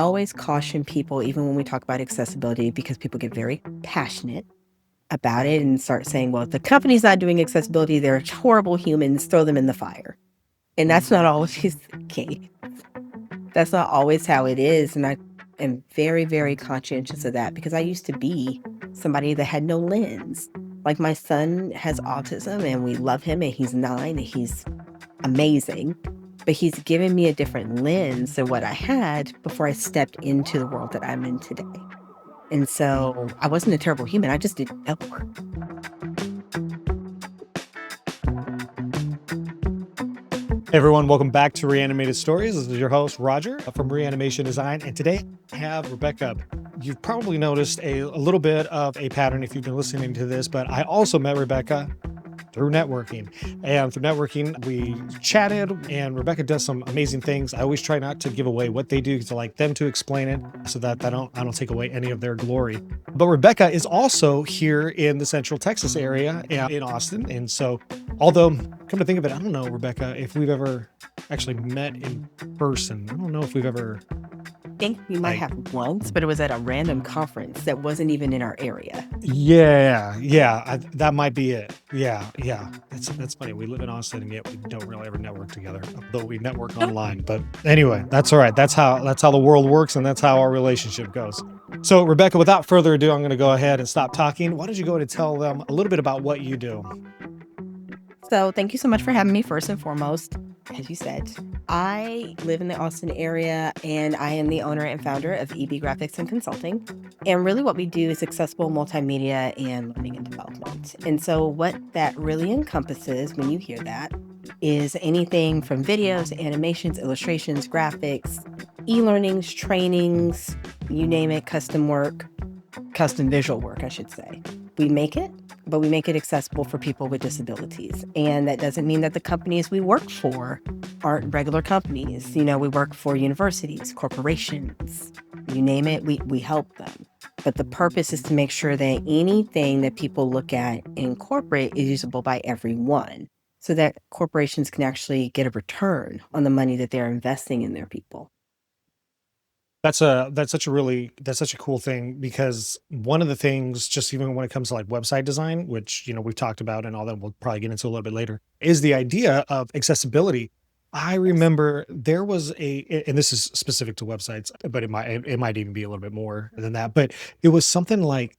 always caution people, even when we talk about accessibility, because people get very passionate about it and start saying, well, if the company's not doing accessibility, they're horrible humans, throw them in the fire. And that's not always the case. That's not always how it is. And I am very, very conscientious of that because I used to be somebody that had no lens. Like my son has autism and we love him and he's 9 and he's amazing. But he's given me a different lens than what I had before I stepped into the world that I'm in today. And so I wasn't a terrible human. I just didn't know. Hey everyone, welcome back to Reanimated Stories. This is your host, Roger from Reanimation Design. And today I have Rebecca. You've probably noticed a little bit of a pattern if you've been listening to this, but I also met Rebecca through networking. And through networking, we chatted, and Rebecca does some amazing things. I always try not to give away what they do because I like them to explain it so that I don't take away any of their glory. But Rebecca is also here in the Central Texas area in Austin. And so, although, come to think of it, I don't know, Rebecca, if we've ever actually met in person. I don't know if we've ever... I think we might have once, but it was at a random conference that wasn't even in our area. Yeah, that might be it. Yeah. That's funny. We live in Austin, and yet we don't really ever network together, though we network online. But anyway, that's all right. That's how the world works, and that's how our relationship goes. So, Rebecca, without further ado, I'm going to go ahead and stop talking. Why don't you go ahead and tell them a little bit about what you do? So thank you so much for having me first and foremost. As you said, I live in the Austin area and I am the owner and founder of EB Graphics and Consulting. And really what we do is accessible multimedia and learning and development. And so what that really encompasses when you hear that is anything from videos, animations, illustrations, graphics, e-learnings, trainings, you name it, custom work, custom visual work, I should say. We make it, but we make it accessible for people with disabilities. And that doesn't mean that the companies we work for aren't regular companies. You know, we work for universities, corporations, you name it, we help them. But the purpose is to make sure that anything that people look at in corporate is usable by everyone so that corporations can actually get a return on the money that they're investing in their people. That's such a cool thing, because one of the things, just even when it comes to like website design, which, we've talked about and all that, we'll probably get into a little bit later, is the idea of accessibility. I remember there was and this is specific to websites, but it might even be a little bit more than that, but it was something like,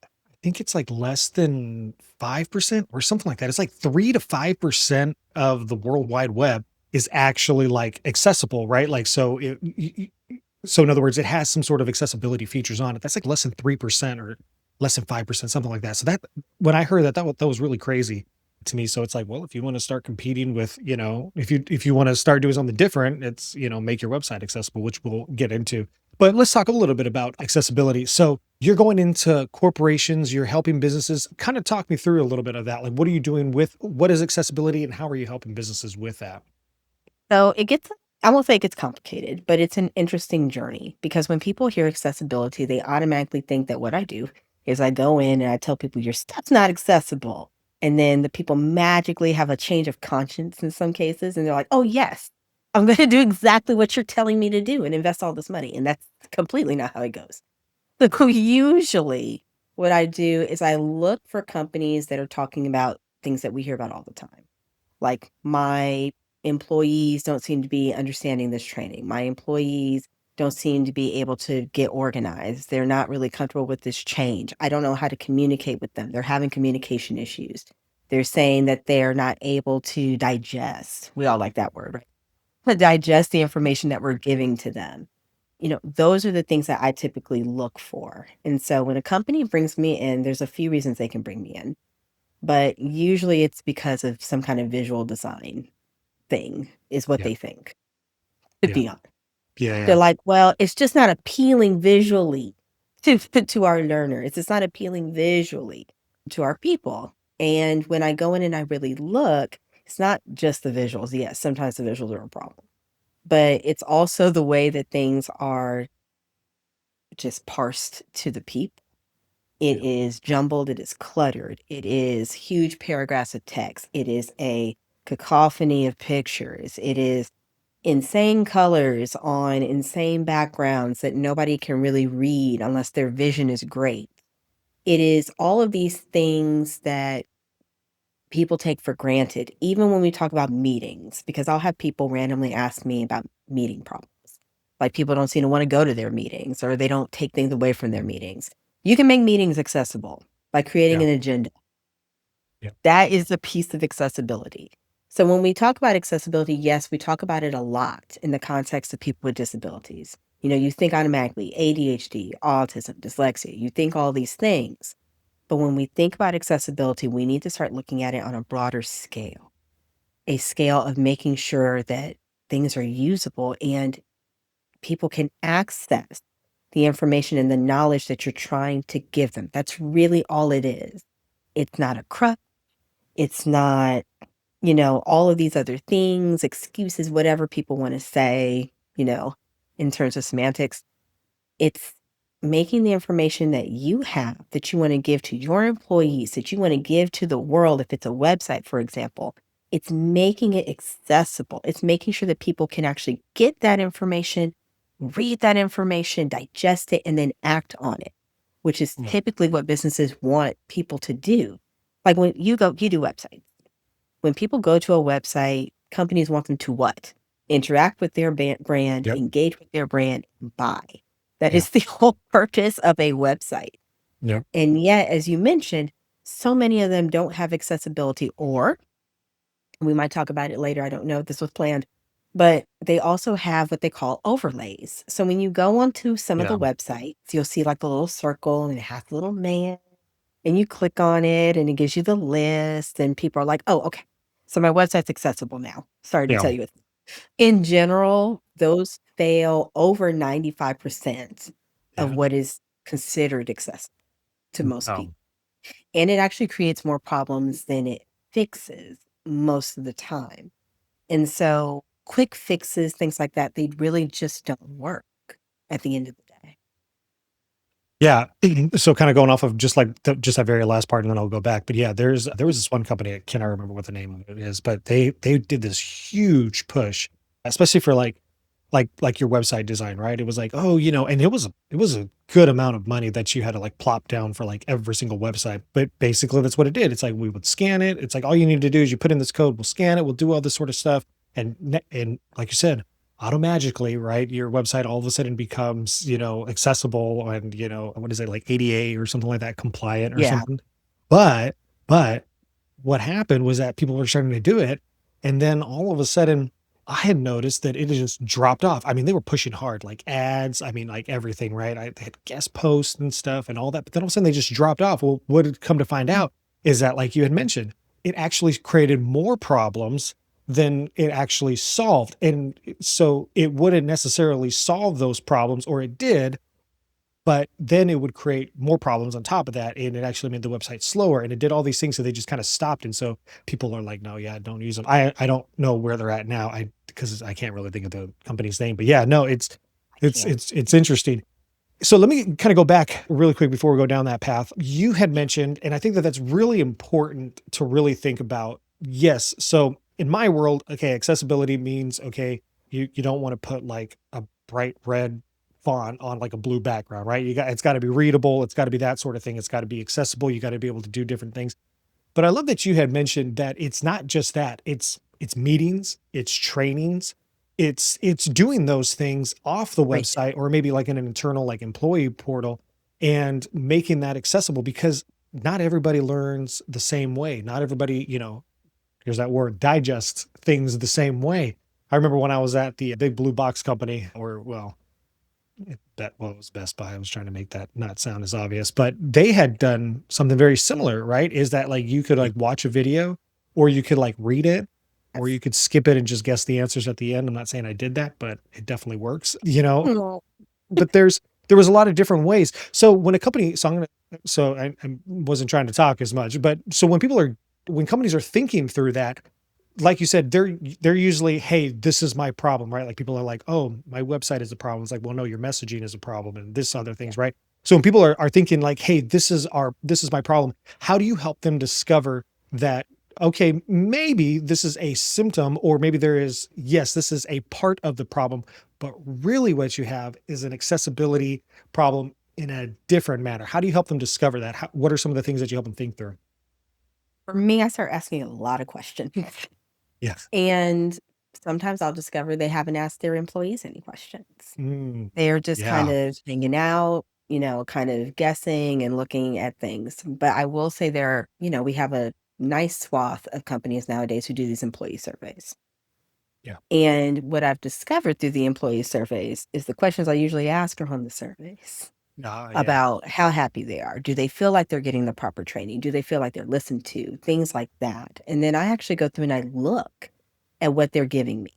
I think it's like less than 5% or something like that. It's like 3 to 5% of the World Wide Web is actually like accessible, right? Like, so in other words, it has some sort of accessibility features on it. That's like less than 3% or less than 5%, something like that. So that, when I heard that was really crazy to me. So it's like, well, if you want to start competing with, if you want to start doing something different, it's, make your website accessible, which we'll get into. But let's talk a little bit about accessibility. So you're going into corporations, you're helping businesses. Kind of talk me through a little bit of that. Like, what are you doing with, what is accessibility, and how are you helping businesses with that? So I won't say it gets complicated, but it's an interesting journey because when people hear accessibility, they automatically think that what I do is I go in and I tell people your stuff's not accessible. And then the people magically have a change of conscience in some cases. And they're like, oh, yes, I'm going to do exactly what you're telling me to do and invest all this money. And that's completely not how it goes. So usually what I do is I look for companies that are talking about things that we hear about all the time. Like my employees don't seem to be understanding this training. My employees don't seem to be able to get organized. They're not really comfortable with this change. I don't know how to communicate with them. They're having communication issues. They're saying that they're not able to digest. We all like that word, right? To digest the information that we're giving to them. Those are the things that I typically look for. And so when a company brings me in, there's a few reasons they can bring me in. But usually it's because of some kind of visual design thing is what Yeah. they think, to Yeah. be honest. Yeah. They're like, well, it's just not appealing visually to our learners. It's not appealing visually to our people. And when I go in and I really look, it's not just the visuals. Yes, sometimes the visuals are a problem, but it's also the way that things are just parsed to the people. It is jumbled, it is cluttered, it is huge paragraphs of text, it is a cacophony of pictures, it is insane colors on insane backgrounds that nobody can really read unless their vision is great. It is all of these things that people take for granted, even when we talk about meetings, because I'll have people randomly ask me about meeting problems. Like people don't seem to want to go to their meetings or they don't take things away from their meetings. You can make meetings accessible by creating Yeah. an agenda. Yeah. That is a piece of accessibility. So when we talk about accessibility, yes, we talk about it a lot in the context of people with disabilities. You know, you think automatically ADHD, autism, dyslexia, you think all these things. But when we think about accessibility, we need to start looking at it on a broader scale, a scale of making sure that things are usable and people can access the information and the knowledge that you're trying to give them. That's really all it is. It's not a crutch. It's not, all of these other things, excuses, whatever people want to say, in terms of semantics. It's making the information that you have, that you wanna give to your employees, that you wanna give to the world, if it's a website, for example, it's making it accessible. It's making sure that people can actually get that information, read that information, digest it, and then act on it, which is Yeah. typically what businesses want people to do. Like, when you do websites. When people go to a website, companies want them to what? Interact with their brand, Yep. engage with their brand, and buy. That Yeah. is the whole purpose of a website. Yep. And yet, as you mentioned, so many of them don't have accessibility, or we might talk about it later. I don't know if this was planned, but they also have what they call overlays. So when you go onto some of Yeah. the websites, you'll see like the little circle and it has the little man, and you click on it and it gives you the list, and people are like, oh, okay. So my website's accessible now. Sorry to Yeah. tell you. In general, those fail over 95% of Yeah. what is considered accessible to most Oh, people. And it actually creates more problems than it fixes most of the time. And so quick fixes, things like that, they really just don't work at the end of the day. yeah. So kind of going off of just like just that very last part, and then I'll go back. But yeah, there was this one company. I cannot remember what the name of it is, but they did this huge push, especially for like your website design, right? It was like, oh, and it was a good amount of money that you had to like plop down for like every single website. But basically, that's what it did. It's like we would scan it. It's like all you need to do is you put in this code, we'll scan it, we'll do all this sort of stuff, and like you said, automagically, right? Your website all of a sudden becomes, accessible and, what is it, like ADA or something like that, compliant or Yeah. something. But what happened was that people were starting to do it. And then all of a sudden, I had noticed that it had just dropped off. I mean, they were pushing hard, like ads, I mean, like everything, right? They had guest posts and stuff and all that. But then all of a sudden they just dropped off. Well, what had come to find Mm. out is that, like you had mentioned, it actually created more problems than it actually solved. And so it wouldn't necessarily solve those problems, or it did, but then it would create more problems on top of that. And it actually made the website slower and it did all these things. So they just kind of stopped. And so people are like, no, yeah, don't use them. I don't know where they're at now. Because I can't really think of the company's name, but yeah, no, it's, I it's, can't. it's, it's interesting. So let me kind of go back really quick before we go down that path. You had mentioned, and I think that that's really important to really think about. Yes. So in my world, okay, accessibility means, okay, you don't want to put like a bright red font on like a blue background, right? It's got to be readable. It's got to be that sort of thing. It's got to be accessible. You got to be able to do different things. But I love that you had mentioned that it's not just that. It's meetings, it's trainings, it's doing those things off the Everything. website or maybe like in an internal like employee portal and making that accessible because not everybody learns the same way. Not everybody, here's that word, digest things the same way. I remember when I was at the big blue box company, or well, that well, it was Best Buy. I was trying to make that not sound as obvious, but they had done something very similar, right? Is that like you could Yeah. like watch a video or you could like read it or Yes. you could skip it and just guess the answers at the end. I'm not saying I did that, but it definitely works, No. but there was a lot of different ways. So when a company, so I'm gonna, so I wasn't trying to talk as much, but so when companies are thinking through that, like you said, they're usually, hey, this is my problem, right? Like people are like, oh, my website is a problem. It's like, well, no, your messaging is a problem, and this other Yeah. things, right? So when people are thinking like, hey, this is my problem. How do you help them discover that? okay, maybe this is a symptom, or maybe there is, yes, this is a part of the problem, but really what you have is an accessibility problem in a different manner. How do you help them discover that? What are some of the things that you help them think through? For me, I start asking a lot of questions. Yes. And sometimes I'll discover they haven't asked their employees any questions. Mm, They're just kind yeah. of hanging out, kind of guessing and looking at things. But I will say we have a nice swath of companies nowadays who do these employee surveys. Yeah. And what I've discovered through the employee surveys is the questions I usually ask are on the surveys Ah, yeah. about how happy they are. Do they feel like they're getting the proper training? Do they feel like they're listened to? Things like that. And then I actually go through and I look at what they're giving me.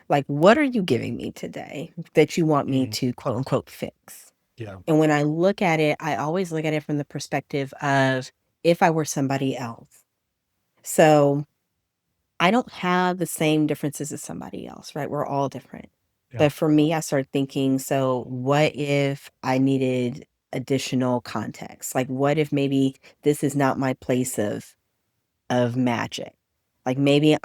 Like, what are you giving me today that you want me Mm, to quote unquote fix? yeah. And when I look at it, I always look at it from the perspective of if I were somebody else. So I don't have the same differences as somebody else, right? We're all different. Yeah. But for me, I started thinking, so what if I needed additional context? Like, what if maybe this is not my place of magic? Like maybe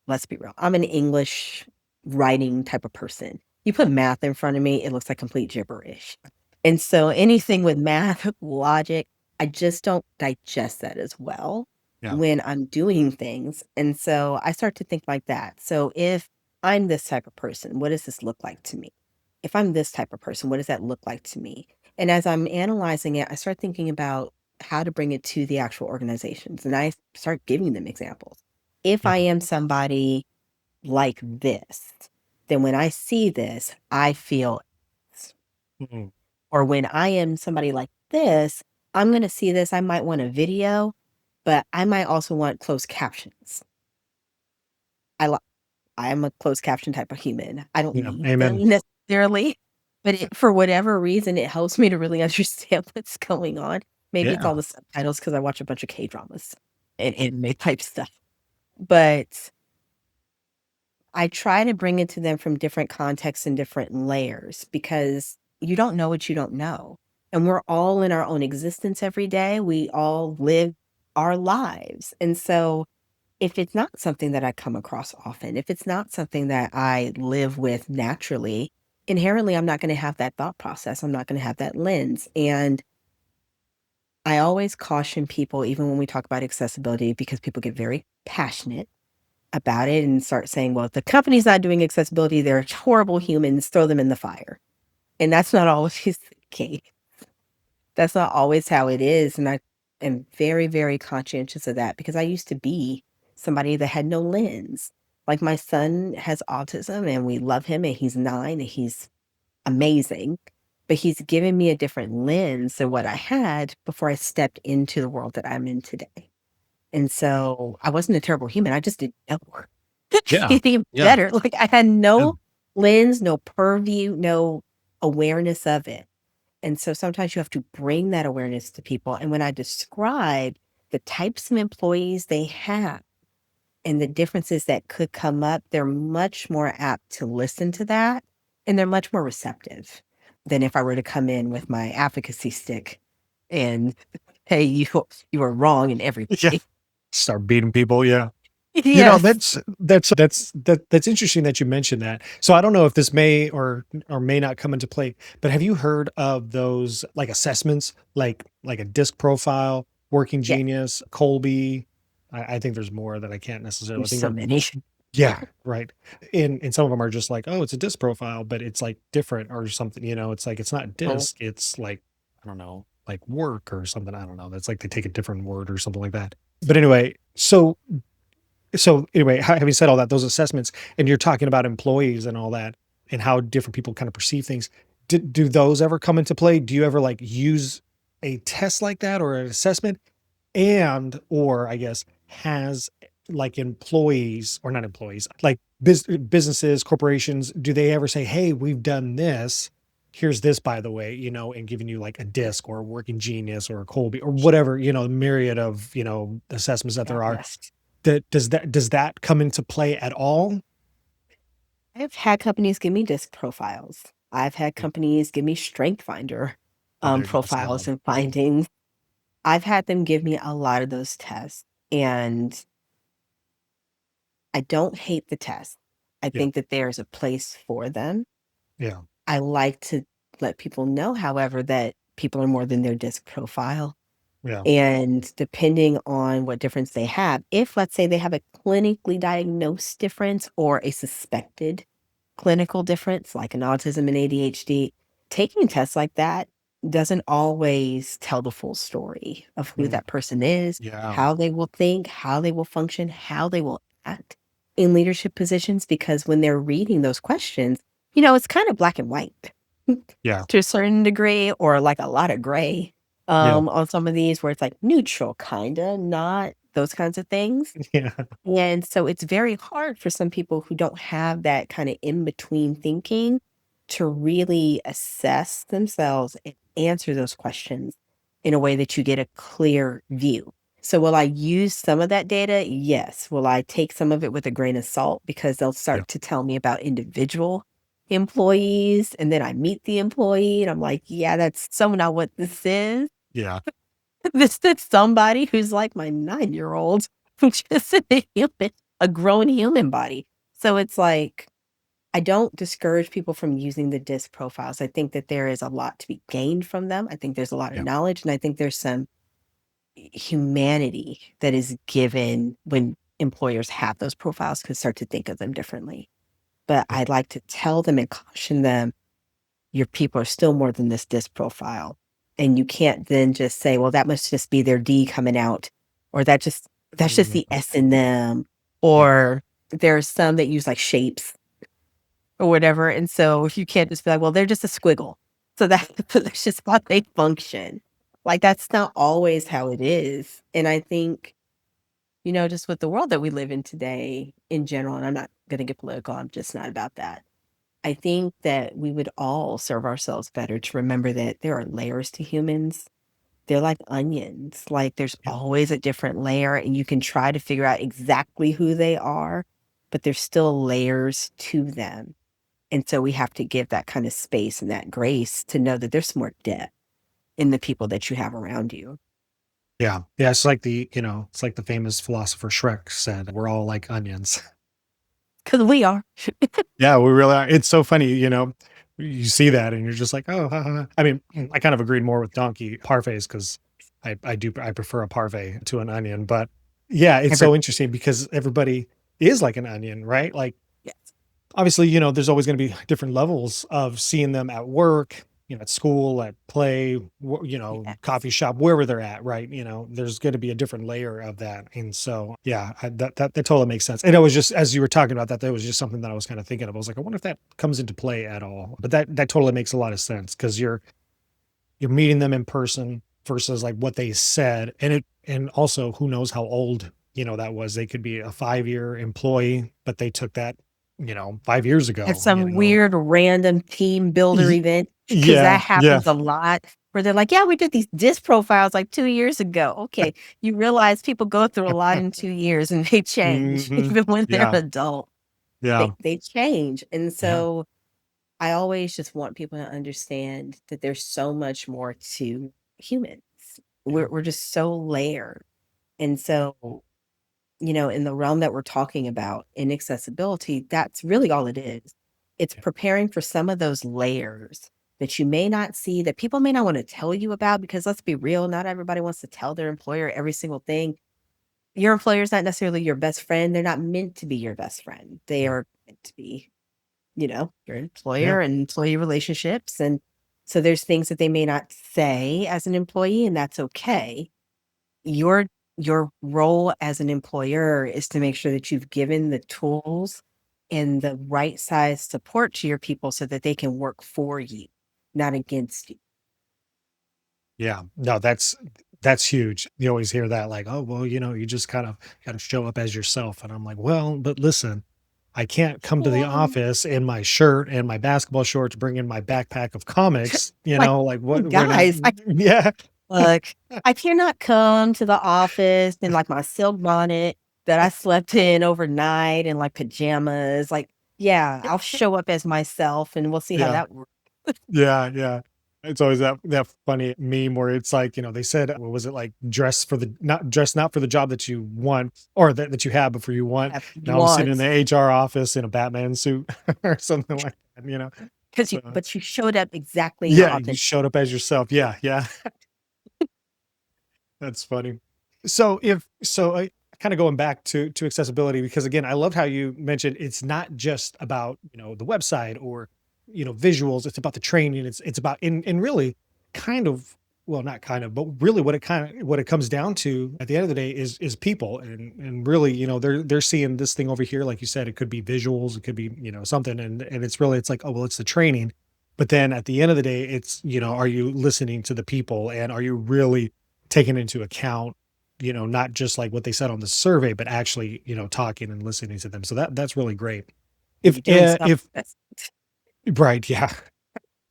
let's be real, I'm an English writing type of person. You put math in front of me, it looks like complete gibberish. And so anything with math, logic, I just don't digest that as well Yeah. when I'm doing things. And so I start to think like that. So if I'm this type of person, what does this look like to me? If I'm this type of person, what does that look like to me? And as I'm analyzing it, I start thinking about how to bring it to the actual organizations. And I start giving them examples. If I Yeah. am somebody like this, then when I see this, I feel X. Mm, Or when I am somebody like this, I'm going to see this. I might want a video, but I might also want closed captions. I li- I am a closed caption type of human. I don't yeah. need them Amen. necessarily, but for whatever reason, it helps me to really understand what's going on. Maybe it's all Yeah. the subtitles because I watch a bunch of K dramas and anime type stuff. But I try to bring it to them from different contexts and different layers because you don't know what you don't know. And we're all in our own existence every day. We all live our lives. And so if it's not something that I come across often, if it's not something that I live with naturally, inherently, I'm not going to have that thought process. I'm not going to have that lens. And I always caution people, even when we talk about accessibility, because people get very passionate about it and start saying, well, if the company's not doing accessibility, they're horrible humans, throw them in the fire. And that's not always the case. That's not always how it is. And I am very, very conscientious of that because I used to be somebody that had no lens. Like my son has autism and we love him and he's 9 and he's amazing. But he's given me a different lens than what I had before I stepped into the world that I'm in today. And so I wasn't a terrible human. I just didn't know Yeah. anything Yeah. better. Like I had Yeah. no lens, no purview, no awareness of it. And so sometimes you have to bring that awareness to people. And when I describe the types of employees they have and the differences that could come up, they're much more apt to listen to that and they're much more receptive than if I were to come in with my advocacy stick and hey, you are wrong in Yeah. everything. Start beating people. Yeah. Yes. That's interesting that you mentioned that. So I don't know if this may or may not come into play, but have you heard of those like assessments, like a disc profile, working Yes. genius, Colby? I think there's more that I can't necessarily There's think so of. many. Yeah, right. And some of them are just like, oh, it's a disc profile, but it's like different or something. It's like it's not Oh, disc, it's like I don't know, like work or something. I don't know. That's like they take a different word or something like that. But anyway, so anyway, having said all that, those assessments, and you're talking about employees and all that, and how different people kind of perceive things. Do those ever come into play? Do you ever like use a test like that or an assessment? And or I guess has like employees or not employees, like businesses, corporations, do they ever say, "Hey, we've done this. Here's this, by the way," and giving you like a disc or a working genius or a Colby or whatever, myriad of assessments that God there are bless. does that come into play at all? I've had companies give me disc profiles. I've had Mm. companies give me strength finder Oh, there you go. profiles and findings. I've had them give me a lot of those tests. And I don't hate the test. I Yeah. think that there's a place for them. Yeah. I like to let people know, however, that people are more than their disc profile. Yeah. And depending on what difference they have, if let's say they have a clinically diagnosed difference or a suspected clinical difference, like an autism and ADHD, taking tests like that doesn't always tell the full story of who Mm, that person is, yeah. how they will think, how they will function, how they will act in leadership positions. Because when they're reading those questions, it's kind of black and white Yeah. to a certain degree, or like a lot of gray Yeah. on some of these where it's like neutral, kind of, not those kinds of things. Yeah. And so it's very hard for some people who don't have that kind of in between thinking to really assess themselves and answer those questions in a way that you get a clear view. So, will I use some of that data? Yes. Will I take some of it with a grain of salt because they'll Yeah. start to tell me about individual employees and then I meet the employee and I'm like, yeah, that's so not what this is. Yeah. This is somebody who's like my 9-year-old, which is a human, a grown human body. So it's like, I don't discourage people from using the DISC profiles. I think that there is a lot to be gained from them. I think there's a lot of Yeah. knowledge, and I think there's some humanity that is given when employers have those profiles, can start to think of them differently. But Yeah. I'd like to tell them and caution them, your people are still more than this DISC profile. And you can't then just say, well, that must just be their D coming out, or that's just the Mhm. S in them, Yeah. or there's some that use like shapes or whatever. And so if you can't just be like, well, they're just a squiggle. So that's just how they function. Like that's not always how it is. And I think, just with the world that we live in today in general, and I'm not gonna get political, I'm just not about that. I think that we would all serve ourselves better to remember that there are layers to humans. They're like onions. Like there's Yeah. always a different layer, and you can try to figure out exactly who they are, but there's still layers to them. And so we have to give that kind of space and that grace to know that there's some more depth in the people that you have around you. Yeah. Yeah. It's like the famous philosopher Shrek said, we're all like onions. Because we are. Yeah, we really are. It's so funny, you see that and you're just like, oh, ha, ha, ha." I mean, I kind of agreed more with donkey parfaits because I prefer a parfait to an onion. But yeah, it's Every so interesting because everybody is like an onion, right? Like Yes. obviously, there's always going to be different levels of seeing them at work, at school, at play, Yes. coffee shop, wherever they're at, right? There's going to be a different layer of that. And so, yeah, that totally makes sense. And it was just, as you were talking about that, that was just something that I was kind of thinking of. I was like, I wonder if that comes into play at all. But that totally makes a lot of sense because you're meeting them in person versus like what they said. And also who knows how old, that was. They could be a 5-year employee, but they took that, 5 years At ago. some weird random team builder Y- event, because Yeah, that yeah. happens a lot where they're like, yeah, we did these disc profiles like 2 years ago. Okay. You realize people go through a lot in 2 years and they change Mhm. even when they're Yeah, adult. yeah, They change. And yeah, so I always just want people to understand that there's so much more to humans. yeah, We're just so layered. And so, in the realm that we're talking about in accessibility, that's really all it is. It's yeah, preparing for some of those layers that you may not see, that people may not want to tell you about, because let's be real, not everybody wants to tell their employer every single thing. Your employer is not necessarily your best friend. They're not meant to be your best friend. They yeah, are meant to be, your yeah, employer and employee relationships. And so there's things that they may not say as an employee, and that's okay. Your role as an employer is to make sure that you've given the tools and the right size support to your people so that they can work for you, not against you. yeah. No, that's huge. You always hear that like, oh, well, you just kind of got to show up as yourself. And I'm like, well, but listen, I can't come to the Um, office in my shirt and my basketball shorts, bring in my backpack of comics, like, like what we're not, guys, yeah, look, I cannot come to the office in like my silk bonnet that I slept in overnight in like pajamas. Like, yeah, I'll show up as myself and we'll see how yeah, that works. yeah, yeah. It's always that funny meme where it's like, they said, what was it like, dress not for the job that you want or that you have before you want. Have Now I'm sitting in wants the HR office in a Batman suit or something like that. because So but you showed up exactly in your yeah, you authentic. showed up as yourself. Yeah, yeah. That's funny. So kind of going back to accessibility, because again, I loved how you mentioned it's not just about, the website or, visuals. It's about the training. It's about in really kind of, well, not kind of, but really what it comes down to at the end of the day is people. And really, they're seeing this thing over here. Like you said, it could be visuals, it could be, something. And it's like, oh, well, it's the training. But then at the end of the day, it's, are you listening to the people, and are you really taking into account, not just like what they said on the survey, but actually, talking and listening to them. So that's really great. You're doing stuff If that's right, yeah.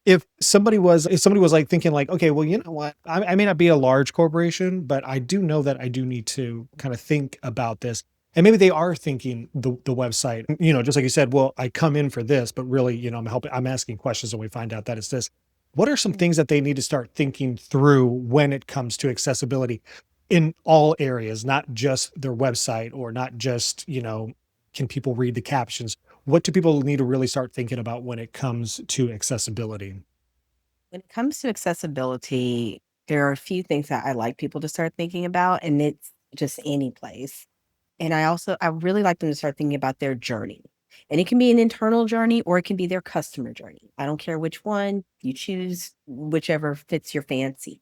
If somebody was like thinking like, okay, well, you know what? I may not be a large corporation, but I do know that I do need to kind of think about this. And maybe they are thinking the website, just like you said, well, I come in for this, but really, I'm asking questions and we find out that it's this. What are some things that they need to start thinking through when it comes to accessibility in all areas, not just their website or not just, can people read the captions? What do people need to really start thinking about when it comes to accessibility? when it comes to accessibility, there are a few things that I like people to start thinking about, and it's just any place. And I really like them to start thinking about their journey. And it can be an internal journey or it can be their customer journey. I don't care which one, you choose whichever fits your fancy.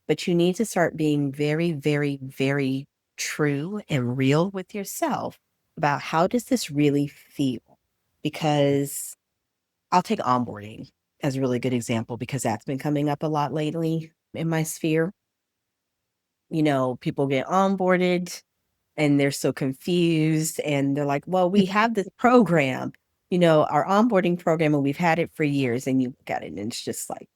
But you need to start being very, very, very true and real with yourself about how does this really feel? Because I'll take onboarding as a really good example because that's been coming up a lot lately in my sphere. People get onboarded and they're so confused and they're like, well, we have this program, our onboarding program, and we've had it for years. And you look at it and it's just like,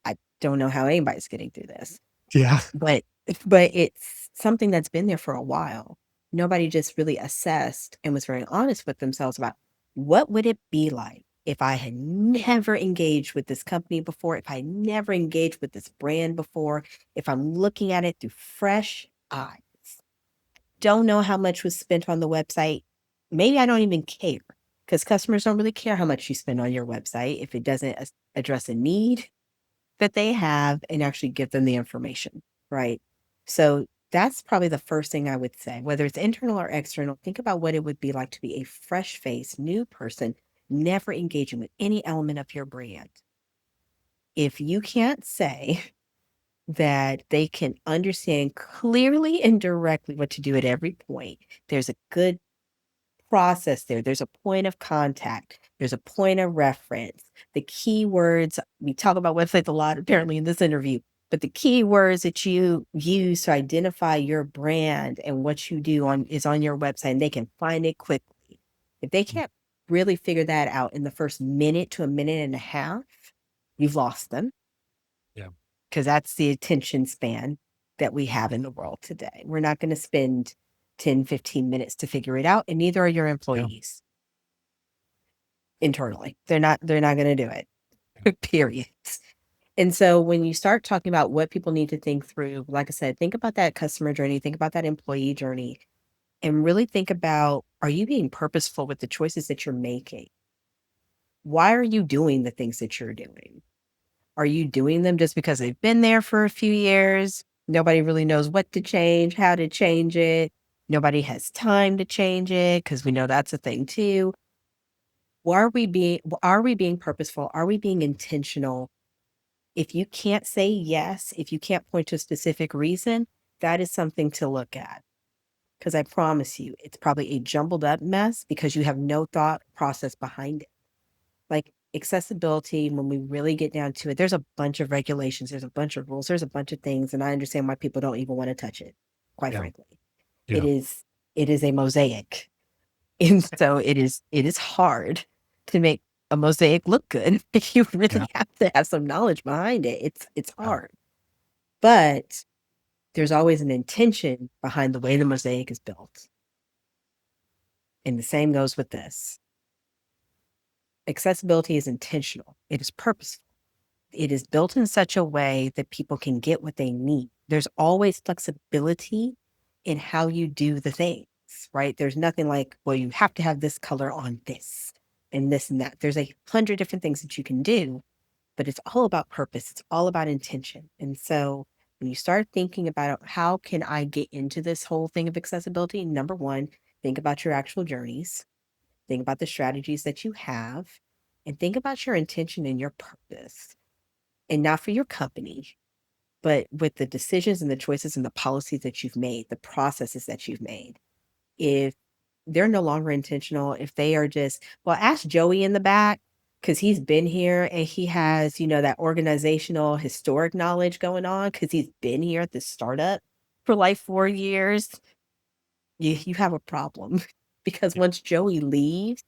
I don't know how anybody's getting through this. Yeah. But it's something that's been there for a while. Nobody just really assessed and was very honest with themselves about what would it be like if I had never engaged with this company before, if I never engaged with this brand before, if I'm looking at it through fresh eyes. Don't know how much was spent on the website. Maybe I don't even care because customers don't really care how much you spend on your website if it doesn't address a need that they have and actually give them the information, right? So that's probably the first thing I would say, whether it's internal or external. Think about what it would be like to be a fresh face, new person, never engaging with any element of your brand. If you can't say that they can understand clearly and directly what to do at every point, there's a good process there. There's a point of contact. There's a point of reference. The keywords, we talk about websites a lot apparently in this interview, but the keywords that you use to identify your brand and what you do is on your website and they can find it quickly. If they can't really figure that out in the first minute to a minute and a half, you've lost them Yeah. because that's the attention span that we have in the world today. We're not going to spend 10, 15 minutes to figure it out, and neither are your Yeah. employees internally. They're not going to do it. Period. And so when you start talking about what people need to think through, like I said, think about that customer journey, think about that employee journey, and really think about, are you being purposeful with the choices that you're making? Why are you doing the things that you're doing? Are you doing them just because they've been there for a few years? Nobody really knows what to change, how to change it. Nobody has time to change it because we know that's a thing too. Are we being purposeful? Are we being intentional? If you can't say yes, if you can't point to a specific reason, that is something to look at. Because I promise you, it's probably a jumbled up mess because you have no thought process behind it. Like accessibility, when we really get down to it, there's a bunch of regulations, there's a bunch of rules, there's a bunch of things, and I understand why people don't even want to touch it, quite Yeah. frankly. It Yeah. is it is a mosaic. And so it is hard to make a mosaic look good. You Yeah. really have to have some knowledge behind it. It's Yeah. hard. But there's always an intention behind the way the mosaic is built. And the same goes with this. Accessibility is intentional. It is purposeful. it is built in such a way that people can get what they need. There's always flexibility in how you do the things, right? There's nothing like, well, you have to have this color on this and this and that. There's 100 different things that you can do, but it's all about purpose. It's all about intention. And so when you start thinking about how can I get into this whole thing of accessibility, number one, think about your actual journeys, think about the strategies that you have, and think about your intention and your purpose. And not for your company, but with the decisions and the choices and the policies that you've made, the processes that you've made. If they're no longer intentional, if they are just, well, ask Joey in the back because he's been here and he has, that organizational historic knowledge going on because he's been here at the startup for like 4 years. You have a problem because once Joey leaves,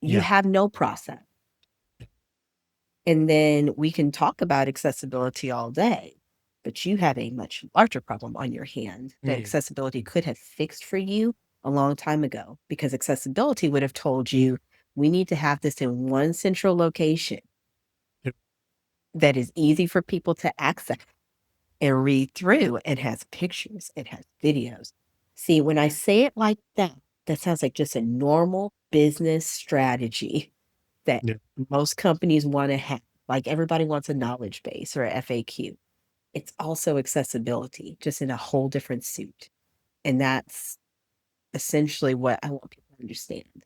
you Yeah. have no process. And then we can talk about accessibility all day, but you have a much larger problem on your hand that Mm. accessibility could have fixed for you a long time ago, because accessibility would have told you we need to have this in one central location Yep. that is easy for people to access and read through. It has pictures, it has videos. See, when I say it like that, that sounds like just a normal business strategy that Yeah. most companies want to have. Like everybody wants a knowledge base or a FAQ. It's also accessibility, just in a whole different suit. And that's essentially what I want people to understand.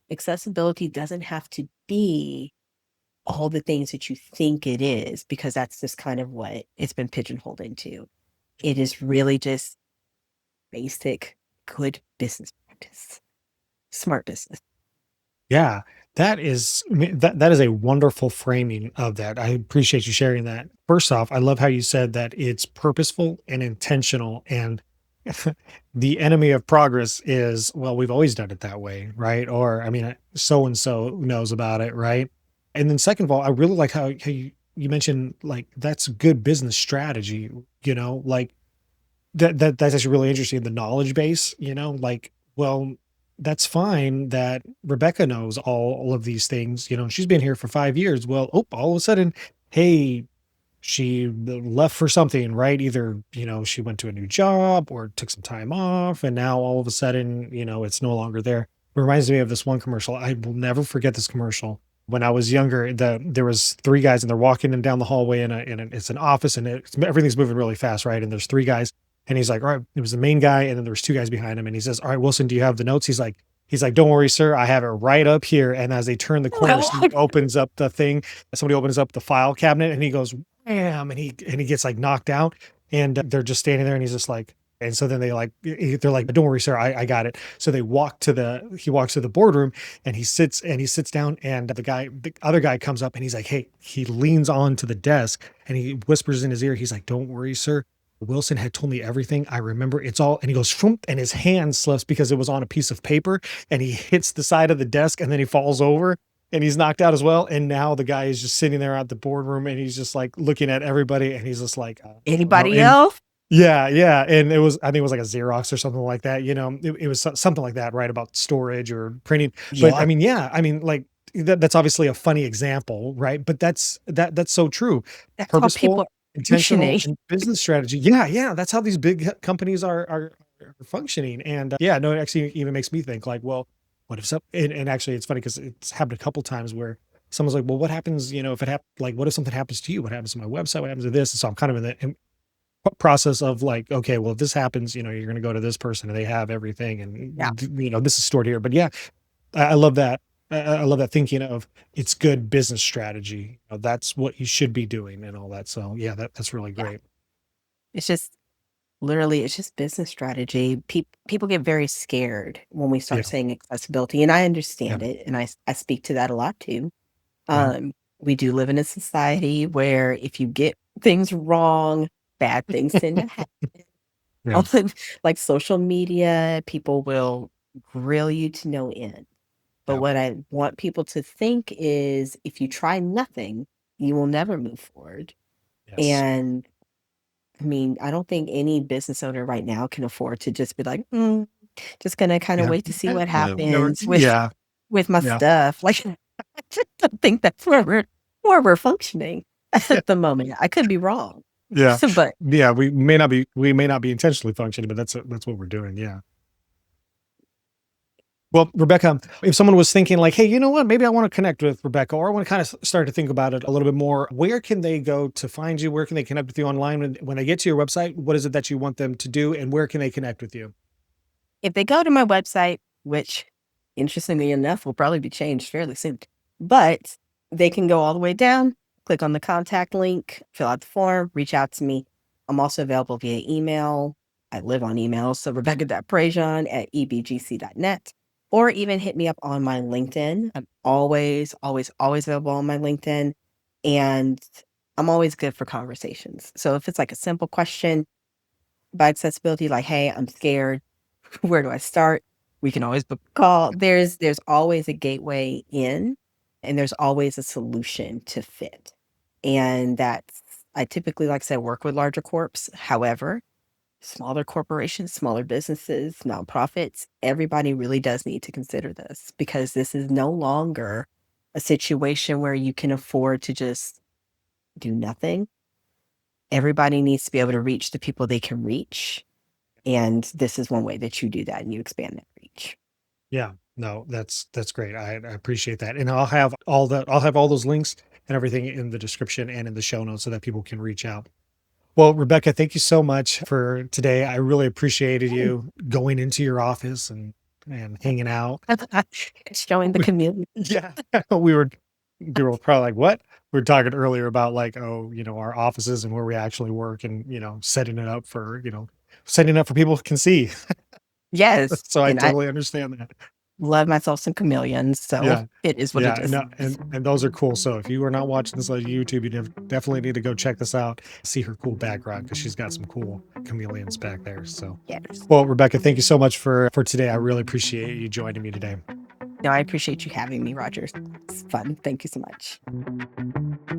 Accessibility doesn't have to be all the things that you think it is, because that's just kind of what it's been pigeonholed into. It is really just basic, good business practice, smart business. Yeah, that is a wonderful framing of that. I appreciate you sharing that. First off, I love how you said that it's purposeful and intentional, and the enemy of progress is, well, we've always done it that way, right? Or I mean, so and so knows about it, right? And then second of all, I really like how you mentioned like that's good business strategy, like that's actually really interesting, the knowledge base, like, well, that's fine that Rebecca knows all of these things, she's been here for 5 years. Well, oh, all of a sudden, hey, she left for something, right? Either, she went to a new job or took some time off, and now all of a sudden, it's no longer there. It reminds me of this one commercial. I will never forget this commercial. When I was younger, there was three guys and they're walking in down the hallway it's an office, and everything's moving really fast, right? And there's three guys, and he's like, all right, it was the main guy, and then there was two guys behind him, and he says, all right, Wilson, do you have the notes? He's like, don't worry, sir, I have it right up here. And as they turn the corner, Well, somebody opens up the file cabinet, and he goes, bam, and he gets like knocked out, and they're just standing there, and he's just like, and so then they're like, don't worry, sir, I got it. So he walks to the boardroom, and he sits down, and the other guy comes up, and he's like, hey, he leans onto the desk, and he whispers in his ear, he's like, don't worry, sir, Wilson had told me everything. I remember it's all, and he goes, "Shroomp," and his hand slips because it was on a piece of paper, and he hits the side of the desk, and then he falls over, and he's knocked out as well. And now the guy is just sitting there at the boardroom, and he's just like looking at everybody, and he's just like, I don't know. anybody And else? yeah, yeah. And I think it was like a Xerox or something like that. It was something like that, right? About storage or printing. But I Yeah, mean, yeah, I mean, like that's obviously a funny example, right? But that's so true. that's how people Purposeful, are intentional, functioning. and business strategy. Yeah, yeah. That's how these big companies are functioning. And yeah, no, it actually even makes me think like, well, what if some, and actually it's funny because it's happened a couple times where someone's like, well, what happens, if it happens, like, what if something happens to you? What happens to my website? What happens to this? And so I'm kind of in the process of like, okay, well, if this happens, you're going to go to this person and they have everything, Yeah, and this is stored here. But yeah, I love that. I love that thinking of it's good business strategy. That's what you should be doing and all that. So yeah, that's really yeah. great. It's just literally, it's just business strategy. People get very scared when we Yeah. start saying accessibility, and I Yeah. understand it, and I speak to that a lot too. Uh-huh. We do live in a society where if you get things wrong, bad things tend to happen. Yeah. On like social media, people will grill you to no end. But Yeah. what I want people to think is if you try nothing, you will never move forward. Yes. And I mean, I don't think any business owner right now can afford to just be like, just gonna kind of Yeah. wait to see Yeah. what Never. happens with Yeah. my Yeah. stuff. Like, I just don't think that's where we're. or we're functioning Yeah. at the moment. I could be wrong, Yeah. but Yeah, we may not be intentionally functioning, but that's what we're doing, yeah. Well, Rebecca, if someone was thinking like, "Hey, you know what? Maybe I want to connect with Rebecca, or I want to kind of start to think about it a little bit more." Where can they go to find you? Where can they connect with you online? When they get to your website, what is it that you want them to do, and where can they connect with you? if they go to my website, which interestingly enough will probably be changed fairly soon, but they can go all the way down, click on the contact link, fill out the form, reach out to me. I'm also available via email. I live on email, so rebecca.prejean@ebgc.net, or even hit me up on my LinkedIn. I'm always, always, always available on my LinkedIn, and I'm always good for conversations. So if it's like a simple question by accessibility, like, "Hey, I'm scared. Where do I start?" We can always book a call. There's always a gateway in, and there's always a solution to fit. And that's I typically, like I said, work with larger corps. However, smaller corporations, smaller businesses, nonprofits, everybody really does need to consider this because this is no longer a situation where you can afford to just do nothing. Everybody needs to be able to reach the people they can reach, and this is one way that you do that and you expand that reach. Yeah, no, that's great. I appreciate that, and I'll have all those links and everything in the description and in the show notes so that people can reach out. Well, Rebecca, thank you so much for today. I really appreciated you going into your office and hanging out. Showing the community. Yeah, we were people were probably like, "What?" We were talking earlier about like, oh, our offices and where we actually work, and setting it up for people who can see. Yes, So I and I totally understand that. love myself some chameleons, so Yeah. it is what it Yeah, and, is. and those are cool. So if you are not watching this on YouTube, you definitely need to go check this out. See her cool background because she's got some cool chameleons back there. So, Yes. well, Rebecca, thank you so much for today. I really appreciate you joining me today. No, I appreciate you having me, Rogers. It's fun. Thank you so much.